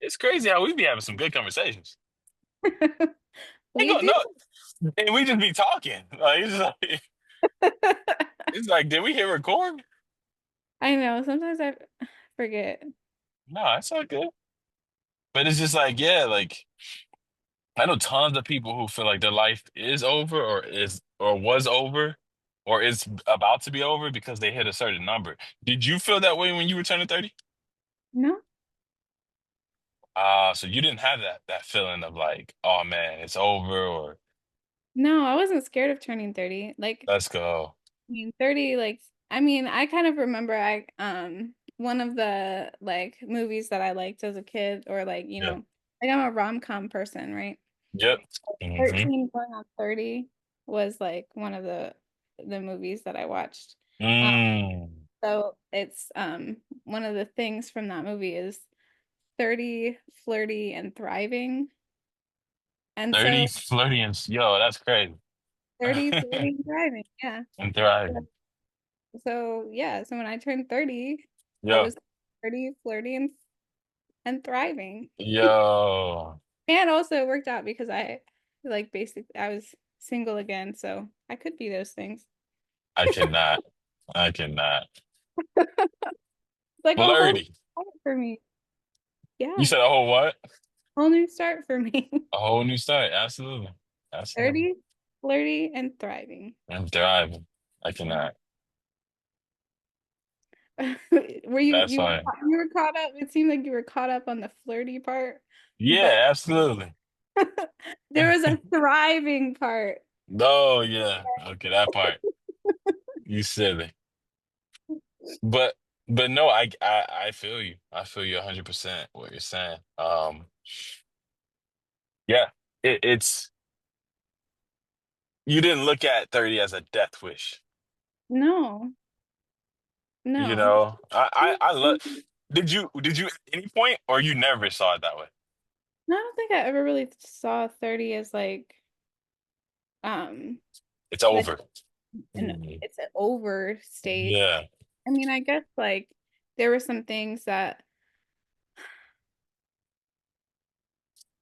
It's crazy how we be having some good conversations. Ain't We going do. no, and we just be talking. Like it's like, did we hit record? I know. Sometimes I forget. No, that's not good. But it's just like, yeah, like I know tons of people who feel like their life is over or was over or is about to be over because they hit a certain number. Did you feel that way when you were turning 30? No, So you didn't have that feeling of like, oh man, it's over or no, I wasn't scared of turning 30. Like, let's go. I mean, 30, like, I mean, I kind of remember one of the like movies that I liked as a kid, or like, Yeah. like I'm a rom-com person, right? Yep. Hmm. 13 going on 30 was like one of the movies that I watched. Um, Mm. so it's one of the things from that movie is 30, flirty, and thriving. And 30 so flirting. Yo, that's crazy. 30, flirty, and thriving. Yeah. And So thriving. yeah, so when I turned 30, I Yo, was 30, flirty, and thriving. yo. And also it worked out because I like basically I was single again, so I could be those things. I cannot. I cannot. It's like a whole new Flirty. start for me. You Yeah, said a whole what? whole new start for me. A whole new start. Absolutely. Absolutely. 30, flirty, and thriving. And thriving. I cannot. Were you That's you were fine. you were caught up? It seemed like you were caught up on the flirty part, but Yeah, absolutely. there was a thriving part. Oh yeah. Okay, that part. You silly. But but no, I feel you. I feel you 100% what you're saying. Yeah. It's you didn't look at 30 as a death wish. No, You no. know, I love. Did you at any point, or you never saw it that way? I don't think I ever really saw 30 as um It's like over. an Mhm. it's an over stage. Yeah. I mean, I guess like there were some things that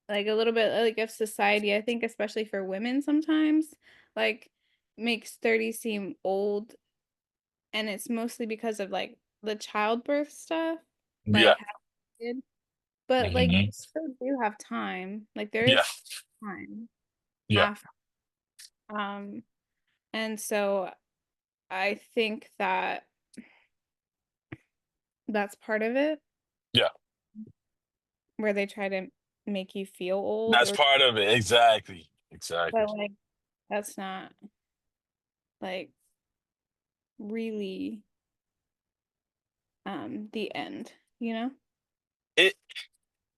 like a little bit like of society, I think especially for women sometimes, like makes 30 seem old, and it's mostly because of like the childbirth stuff, Yeah. like how it did. But like you Hmm. still do have time. Like there Yeah. is time Yeah. after. Um, and so I think that that's part of it, Yeah. where they try to make you feel old, That's or part of it. Exactly. Exactly. but like that's not like really the end, you know? It.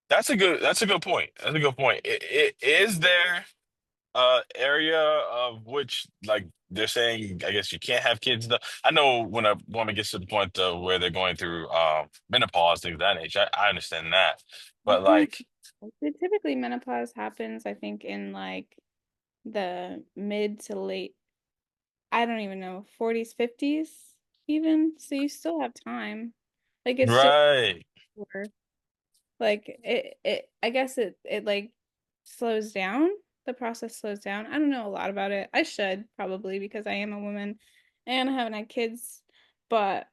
That's a good point. That's a good point. Is there area of which like they're saying I guess you can't have kids though. I know when a woman gets to the point where they're going through menopause, things of that nature. I understand that. I But think like typically menopause happens, I think, in like the mid to late, I don't even know, 40s, 50s even. So you still have time. Like it's just right. like I guess it like slows down. The process slows down. I don't know a lot about it. I should probably because I am a woman and I haven't had kids, but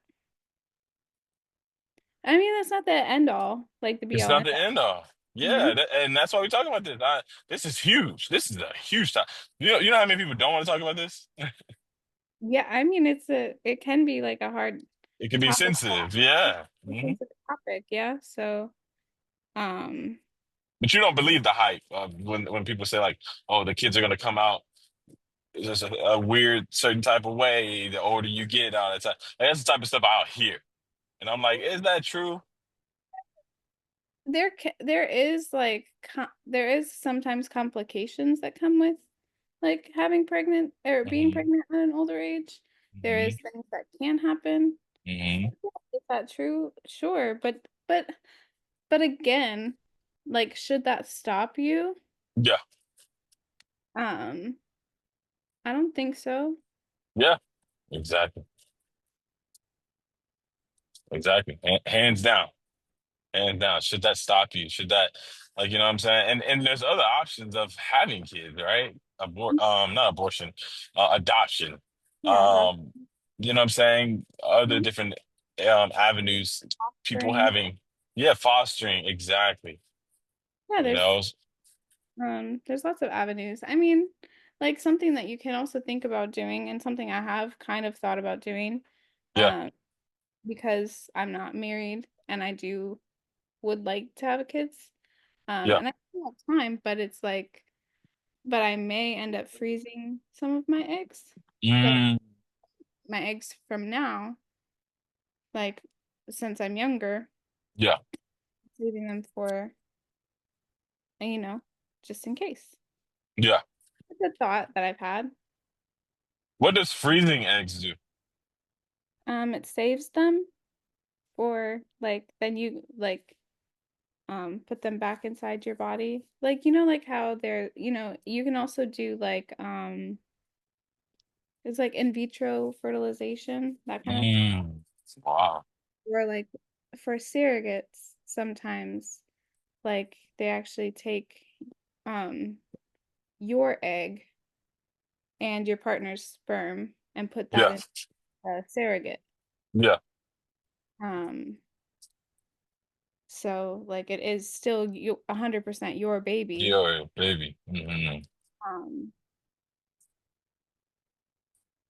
I mean that's not the end all, like the be It's all not end the end all. all. Yeah, and that's why we're talking about this. This is huge. This is a huge time. You know how many people don't want to talk about this? Yeah, I mean it can be like a hard It can be topic, sensitive. Yeah. a Hmm. sensitive topic, yeah. So um But you don't believe the hype of when people say like, "Oh, the kids are gonna come out just a weird certain type of way the older you get." All that time. Like, that's the type of stuff I'll hear, and I'm like, "Is that true?" there is like there is sometimes complications that come with like having pregnant or being Hmm. pregnant at an older age. There is Hmm. things that can happen. Hmm. Is that true? Sure, but again, like should that stop you? Yeah. Um, I don't think so. Yeah. Exactly. Exactly. Hands down. And now, should that stop you? Should that, like, you know what I'm saying? And there's other options of having kids, right? Not abortion, adoption. Yeah, adopt Um, you know what I'm saying? Other mhm, different avenues, people fostering. having, yeah, fostering, exactly. Yeah, You know, there's lots of avenues. I mean, like something that you can also think about doing and something I have kind of thought about doing, yeah. um, because I'm not married and I do would like to have kids. Yeah. And I still have time, but it's like, but I may end up freezing some of my eggs. But Mm, my eggs from now, like since I'm younger, yeah. saving them for, you know, just in case. Yeah. It's a thought that I've had. What does freezing eggs do? It saves them for like then you like put them back inside your body. Like like how they're, you can also do like it's like in vitro fertilization, that kind of thing. Mm, wow. Or like for surrogates, sometimes like they actually take um your egg and your partner's sperm and put that Yeah. in a surrogate. Yeah. Um, so like it is still 100% your baby. Yeah, baby. Um,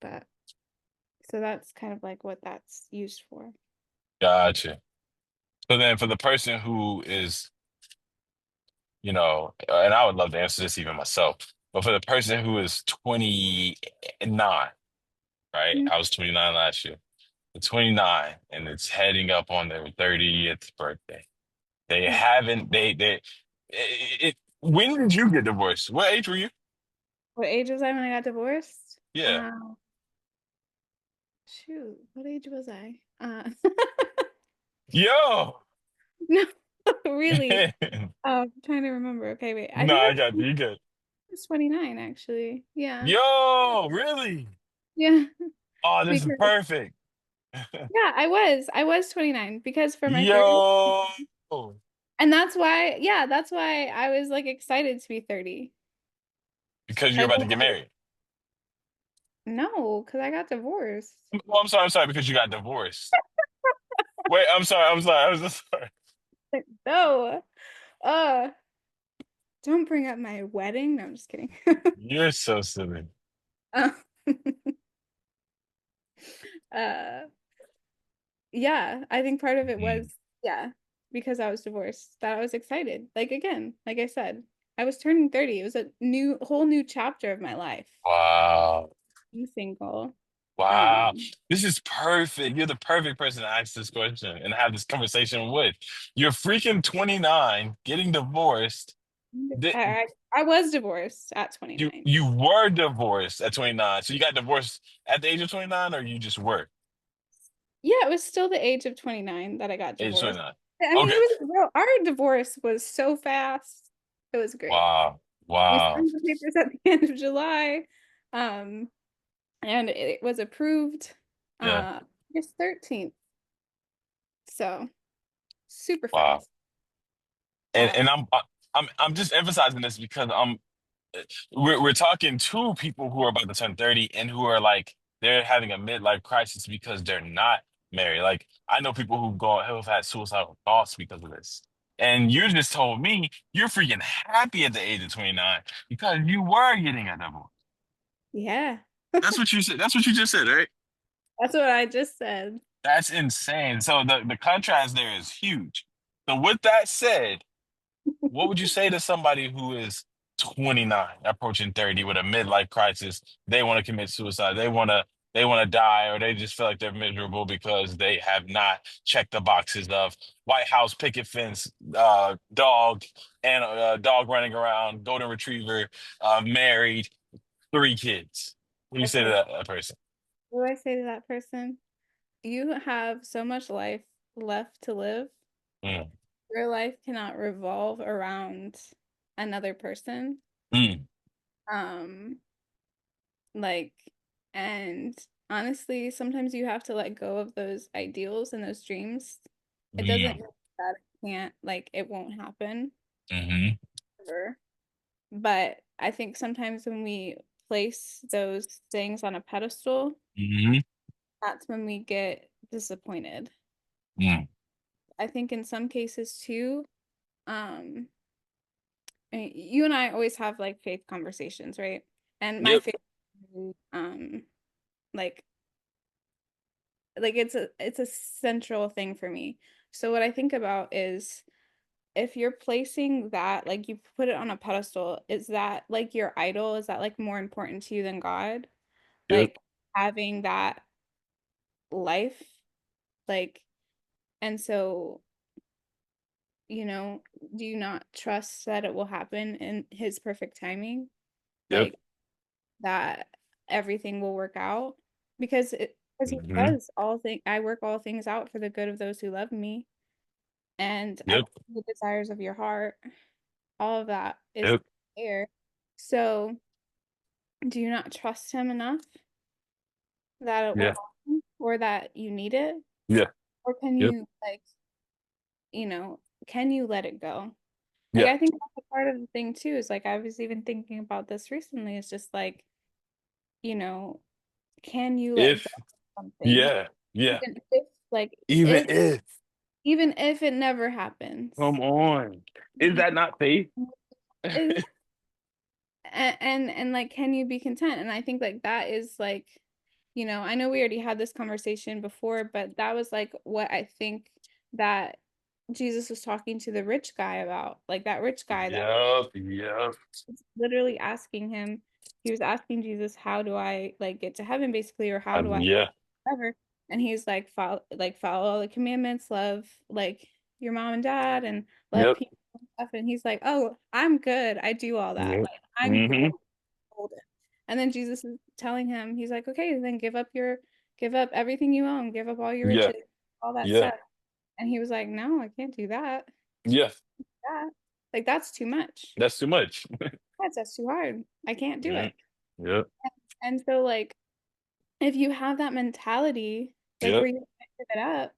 but so that's kind of like what that's used for. Gotcha. So then for the person who is, and I would love to answer this even myself, but for the person who is 29, right? Mm. I was 29 last year. The 29 and it's heading up on their 30th birthday. They Yeah. haven't when did you get divorced? What age were you? What age was I when I got divorced? Yeah. Shoot, what age was I? Yo. No, really. I'm trying to remember. Okay, wait. I No, think I I got you. You good. was 29 actually. Yeah. Yo, really? Yeah. Oh, this is Because perfect. yeah, I was 29 because for my 30th. Yo. And that's why, yeah, that's why I was like excited to be 30. Because you're And about then to get married. no, because I got divorced. Well, I'm sorry, because you got divorced. Wait, I'm sorry, I was just sorry. Like, no. Uh, don't bring up my wedding. No, I'm just kidding. You're so silly. Uh, uh, yeah, I think part of it Mm. was, yeah, because I was divorced, that I was excited. Like again, like I said, I was turning 30. It was a whole new chapter of my life. Wow. Being single. Wow. Um, This is perfect. You're the perfect person to ask this question and have this conversation with. You're freaking 29, getting divorced. Th- I was divorced at You 29. you were divorced at 29. So you got divorced at the age of 29 or you just were Yeah, it was still the age of 29 that I got age of divorced. 29? I mean, Okay. it was real. Our divorce was so fast. It was great. Wow. We Wow. signed the papers at the end of July, um, and it was approved Yeah. August 13th. So super Wow. fast. And Uh, and I'm just emphasizing this because we're talking to people who are about to turn 30 and who are like they're having a midlife crisis because they're not married. Like I know people who've had suicidal thoughts because of this. And you just told me you're freaking happy at the age of 29 because you were getting a divorce. yeah, That's what you said. That's what you just said, right? that's what I just said. That's insane. So the contrast there is huge. So with that said, what would you say to somebody who is 29, approaching 30 with a midlife crisis? They want to commit suicide. They want to die, or they just feel like they're miserable because they have not checked the boxes of White House picket fence, dog, and dog running around, golden retriever, married, 3 kids. What do you say to Okay, that person? what do I say to that person? You have so much life left to live. Mm, Your life cannot revolve around another person. mm, Um, like, and honestly, sometimes you have to let go of those ideals and those dreams. It doesn't mm. mean that. can't, like, it won't happen Hmm. ever. But I think sometimes when we place those things on a pedestal, Hmm. that's when we get disappointed. Mm. I think in some cases too, um, you and I always have like faith conversations, right? And my Yep. faith, like it's a central thing for me. So what I think about is if you're placing that, like you put it on a pedestal, is that like your idol? Is that like more important to you than God? Yep. Like having that life, like, and so, do you not trust that it will happen in his perfect timing? Yep. Like that everything will work out because he Hmm. says I work all things out for the good of those who love me, and I Yep. the desires of your heart, all of that is Yep. there. So do you not trust him enough that it will Yeah. happen or that you need it? Yeah. Or can Yep. you like, can you let it go? Like Yeah. I think that's a part of the thing too, is like I was even thinking about this recently. It's just like, you know, can you let go If, of something? yeah. Yeah. Even if like Even if if, even if it never happens. come on. Is that not faith? And like can you be content? And I think like that is like, I know we already had this conversation before, but that was like what I think that Jesus was talking to the rich guy about, like that rich guy that Yep. Yep. was literally asking him. He was asking Jesus, how do I like get to heaven, basically, or how do I Yeah. whatever. And he's follow all the commandments, love like your mom and dad, and love Yep. people and stuff. And he's like, oh, I'm good, I do all that, Yep. like I'm Hmm. golden. And then Jesus is telling him, he's like, okay, then give up everything you own, give up all your Yeah. riches, all that Yeah. stuff. And he was like, no, I can't do that. Yeah. That like that's too much. That's too much. That's too hard. I can't do Mhm. it. Yep. And so like if you have that mentality, like where Yep. you give it up,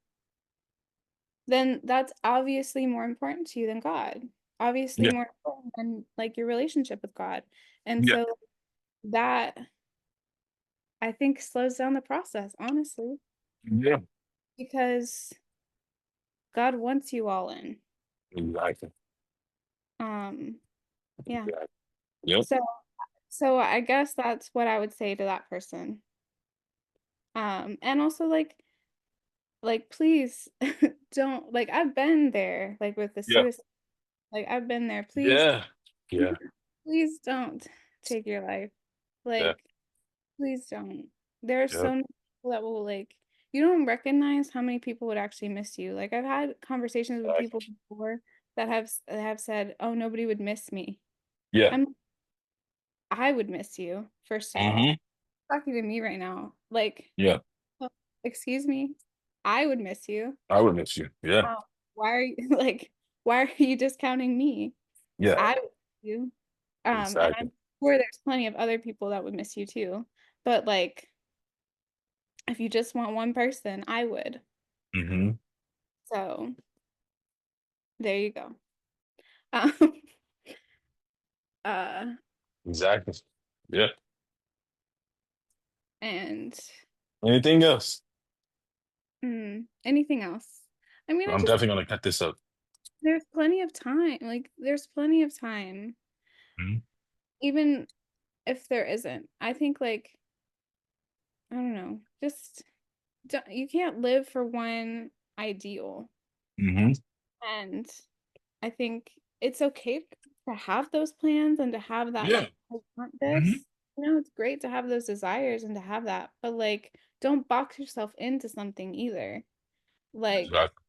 then that's obviously more important to you than God. Obviously Yeah. more important than like your relationship with God. And Yeah. so that I think slows down the process, honestly, Yeah. because God wants you all in. Exactly. Um, yeah. Exactly. Yep. So I guess that's what I would say to that person. And also like please don't, like I've been there, like with the Yeah. suicide, like I've been there. Please, Yeah. Yeah. please don't take your life. Yeah. Like, please don't. There are so Yep. many people that will like you don't recognize how many people would actually miss you. Like I've had conversations with people Exactly. before that have said, "Oh, nobody would miss me." Yeah. I would miss you, first of all. Hmm. Talking to me right now. Like, Yeah. oh, excuse me. I would miss you. I would miss you. Yeah. Oh, why are you like why are you discounting me? Yeah. I would miss you. And Exactly. I'm sure there's plenty of other people that would miss you too. But like if you just want one person, I would. Hmm. So there you go. Um, uh, Exactly. Yeah. and Anything else? anything else? I mean, I I'm just definitely gonna cut this up. there's plenty of time. Like there's plenty of time, Hmm. even if there isn't. I think like I don't know, just you can't live for one ideal. Hmm. And I think it's okay to have those plans and to have that, Yeah. like, I want Hmm. this. It's great to have those desires and to have that, but like, don't box yourself into something either. Like, Exactly.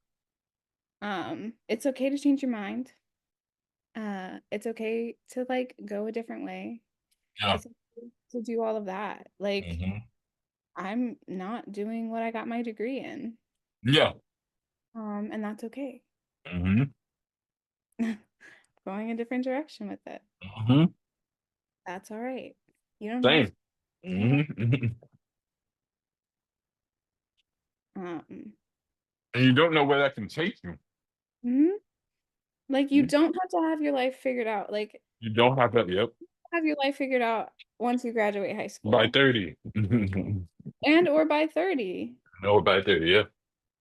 it's okay to change your mind. It's okay to like go a different way. Yeah. It's okay to do all of that. Like, Hmm. I'm not doing what I got my degree in. Yeah. And that's okay. Hmm. Going a different direction with it. Hmm. That's all right. You don't have Same. to. You Hmm. know? And you don't know where that can take you. Mhm. Like you don't have to have your life figured out. Like You don't have that. Yep. have your life figured out once you graduate high By school 30. and or by 30. No, by 30. Yeah.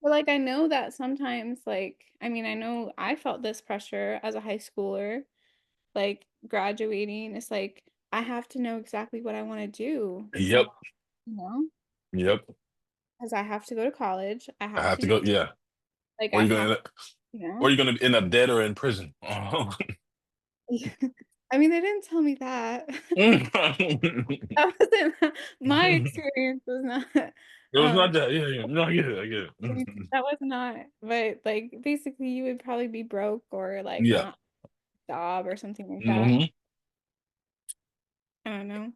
But like I know that sometimes like I mean I know I felt this pressure as a high schooler, like graduating. It's like I have to know exactly what I want to do the Yep. same, you know, Yep. because I have to go to college. I I have have to to go. Yeah. like Or I you're have, gonna, you know. or you're gonna end up dead or in prison. Oh. I mean, they didn't tell me that. It That wasn't my experience was not was not that. Yeah, yeah. No, I get it. I get it. that was not, but like basically you would probably be broke or like Yeah. not job or something like that. Hmm. I don't know.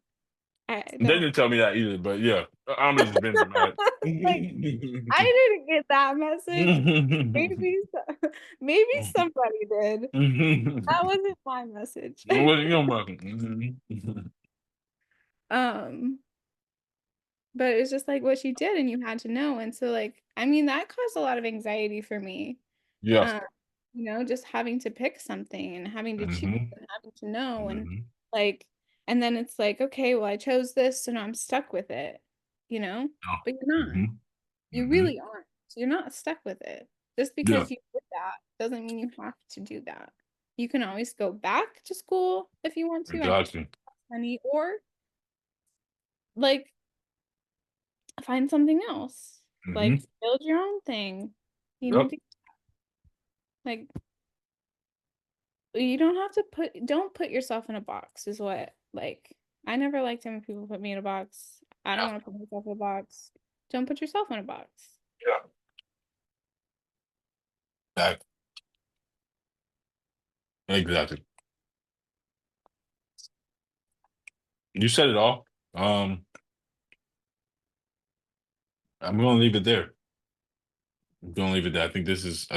I They don't didn't tell me that either, but yeah, I'm just been mad. like I didn't get that message. Maybe maybe somebody did. That wasn't my message. What you know about? Mhm. Um, but it's just like what you did and you had to know. And so like I mean that caused a lot of anxiety for me. Yeah. Um, just having to pick something and having to choose Hmm. and having to know and Hmm. like and then it's like, okay, well I chose this, so now I'm stuck with it, you know? Yeah. But you're not. Hmm. You Hmm. really aren't. You're not stuck with it. Just Yeah. because you did that doesn't mean you have to do that. You can always go back to school if you want to and Exactly. money or like find something else. Hmm. Like build your own thing. You need Yep. to like you don't have to don't put yourself in a box is what like I never liked when people put me in a box. I don't Yeah. want to put myself in a box. Don't put yourself in a box. Yeah. Exactly. Exactly. You said it all. I'm gonna leave it there. I'm gonna leave it there. I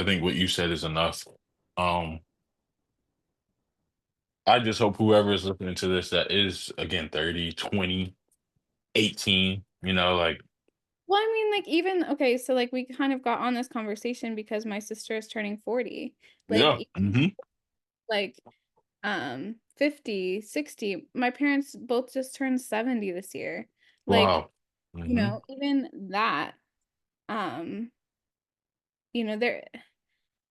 think what you said is enough. Um, I just hope whoever is listening to this that is again 30, 20, 18, like, Well, I mean, like even okay, so like we kind of got on this conversation because my sister is turning 40. Like yeah. Hmm. like 50, 60. My parents both just turned 70 this year. Like, Wow. Hmm. even that um, they're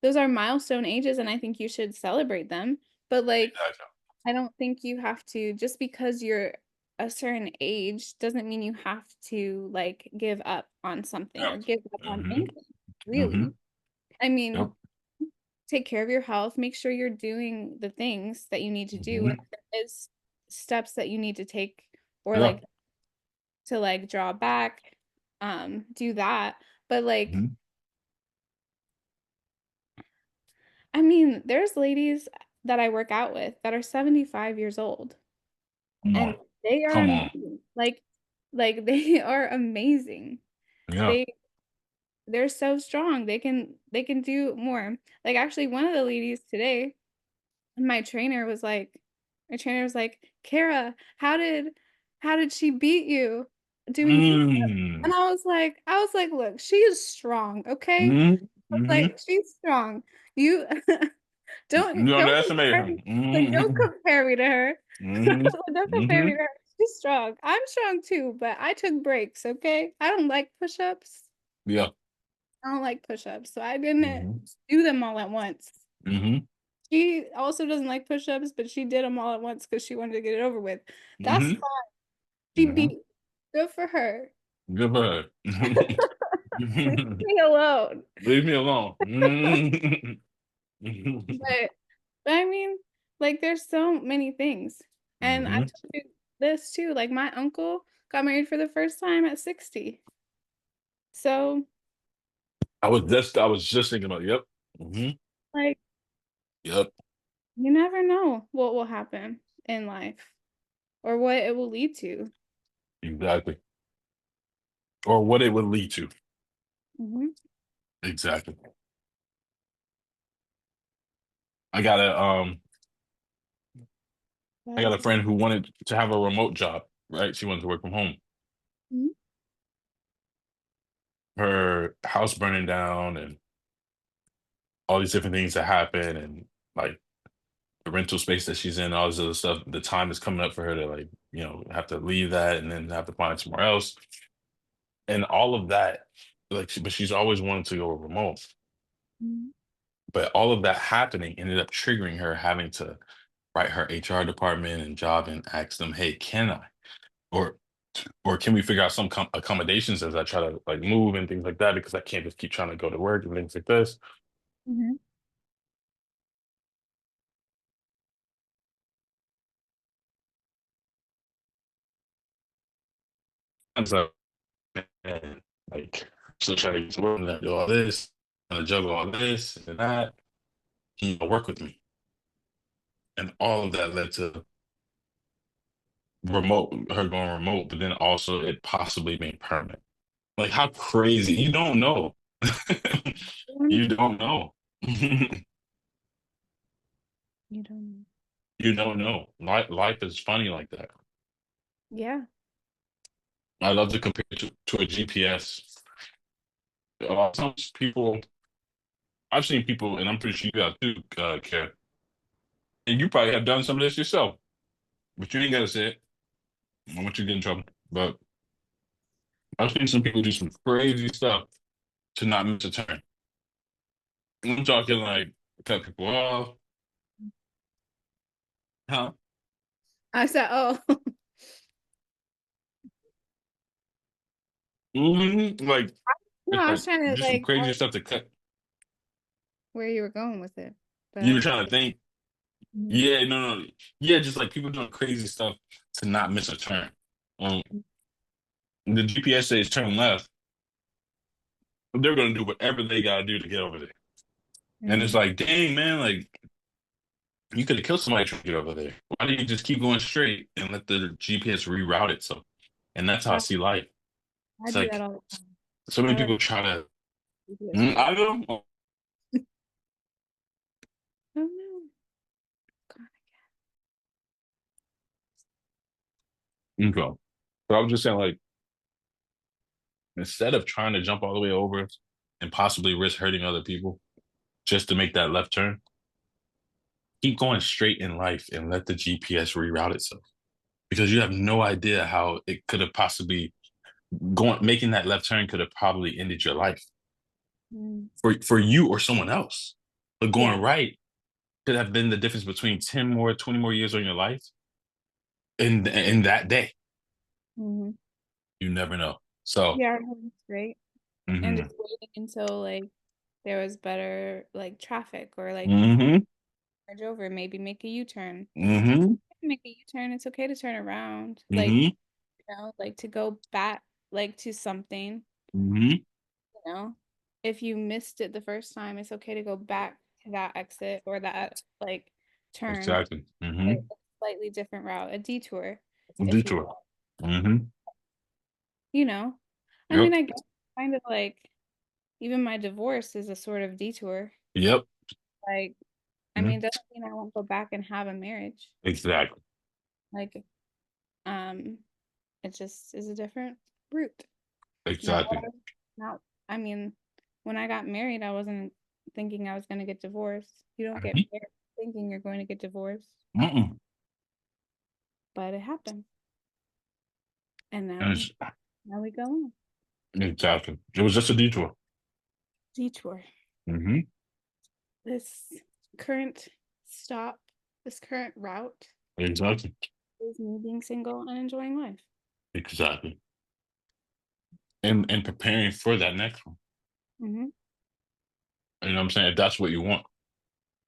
those are milestone ages and I think you should celebrate them. But like Exactly. I don't think you have to just because you're a certain age doesn't mean you have to like give up on something Yeah. or give up on Hmm. anything, Hmm. really. I mean, Yep. take care of your health, make sure you're doing the things that you need to do, and Hmm. if there is steps that you need to take or Yeah. like to like draw back, do that. But like, Hmm. I mean, there's ladies that I work out with that are 75 years old Come and on. they are Come on. amazing. Like they are amazing. Yeah. They they're so strong. They can do more. Like actually one of the ladies today, my trainer was like Kara, how did she beat you doing push-ups? Mm. And I was like, look, she is strong, okay? Hmm. I was Hmm. like, she's strong. You don't You don't underestimate compare him. me. Like, don't Hmm. compare me to her. Hmm. Don't compare me Hmm. to her. She's strong. I'm strong too, but I took breaks, okay? I don't like push-ups. Yeah. I don't like push-ups, so I didn't Hmm. do them all at once. Hmm. She also doesn't like push-ups, but she did them all at once because she wanted to get it over with. That's Hmm. fine. She Hmm. beat. Good for her. Good for her. Leave me alone. Leave me alone. But, but I mean, like, there's so many things. And I Hmm. told you this too. Like, my uncle got married for the first time at 60. So, I was just thinking about, yep. Hmm. like, Yep. you never know what will happen in life or what it will lead to. Exactly. Or what it would lead to. Hmm. Exactly. I got a I got But, a friend who wanted to have a remote job, right? She wanted to work from home. mhm. Her house burning down and all these different things that happen, and like the rental space that she's in, all this other stuff. The time is coming up for her to like, have to leave that and then have to find somewhere else. And all of that, like, but she's always wanted to go remote. Mhm. But all of that happening ended up triggering her having to write her HR department and job and ask them, "Hey, can I? Or or can we figure out some accommodations as I try to like move and things like that because I can't just keep trying to go to work and things like this." Mhm. And so, and like, still trying to get to work and do all this, trying to juggle all this and that. Can you work with me? And all of that led to her going remote, but then also it possibly being permanent. Like, how crazy? You don't know. Um, You don't know. You don't. You don't know. Life is funny like that. Yeah. I love to compare it to a GPS. A lot of times people, I've seen people, and I'm pretty sure you have too, Kat, and you probably have done some of this yourself, but you ain't got to say it. I don't want you to get in trouble. But I've seen some people do some crazy stuff to not miss a turn. I'm talking like cut people off, huh? I said, oh, Like, no, it's I was like trying to do some like crazy stuff to cut. where you were going with it, but You I were get trying to think, Mhm. yeah, no, yeah, just like people doing crazy stuff to not miss a turn. Um, the GPS says turn left. They're gonna do whatever they gotta do to get over there. And it's Mhm. like, dang, man, like you could have killed somebody trying to get over there. Why do you just keep going straight and let the GPS reroute itself? And that's how I I, see life. I It's do that like all the time. so many I let people try to. GPS I know. Oh no. God. Okay. But I was just saying, like, instead of trying to jump all the way over and possibly risk hurting other people just to make that left turn, keep going straight in life and let the GPS reroute itself. Because you have no idea how it could have possibly going making that left turn could have probably ended your life Mm. for you or someone else. But Yeah. going right could have been the difference between 10 more, 20 more years on your life in that day. Hmm. You never know. So, Yeah, it's great. And hmm just waiting until like there was better like traffic or like you can hmm merge over, maybe make a U-turn. hmm Make a U-turn. It's okay to turn around. Like, hmm like to go back like to something, hmm you know. If you missed it the first time, it's okay to go back to that exit or that like turn, exactly. like a slightly different route, a detour, if you Detour. hmm you know. I mean, Yep. I guess kind of like even my divorce is a sort of detour. Yep. Like, I Mhm. mean, it doesn't mean I won't go back and have a marriage. Exactly. Like, um, it just is a different route. Not what Exactly. I, not, I mean, when I got married, I wasn't thinking I was going to get divorced. You don't get Mhm. married thinking you're going to get divorced, Mm-mm. but it happened. And And now we go on. exactly. It was just a detour. Detour. Hmm This current stop, this current route Exactly. is me being single and enjoying life. Exactly. And preparing for that next one. Hmm. You know what I'm saying? If that's what you want.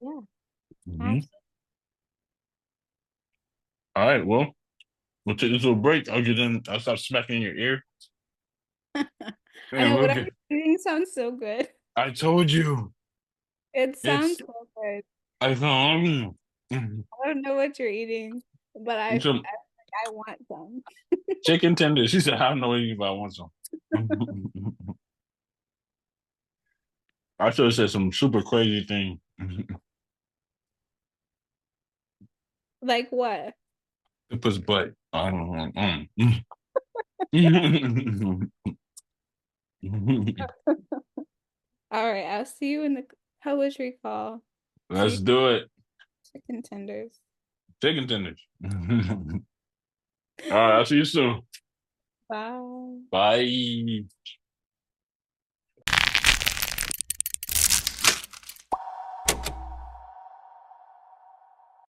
Yeah, Hmm absolutely. All right. Well, we'll take this little break. I'll get in. I'll stop smacking in your ear. I And know we'll whatever get. you're eating sounds so good. I told you. It sounds It's. so good. I found. Mhm. I don't know what you're eating, but Some I want some. chicken tenders. She said, I don't know if I want some. I should have said some super crazy thing. Like what? It puts butt. I don't know. All right, I'll see you in the poetry call. See Let's do it. Chicken tenders. Chicken tenders. All right, I'll see you soon. Bye. Bye.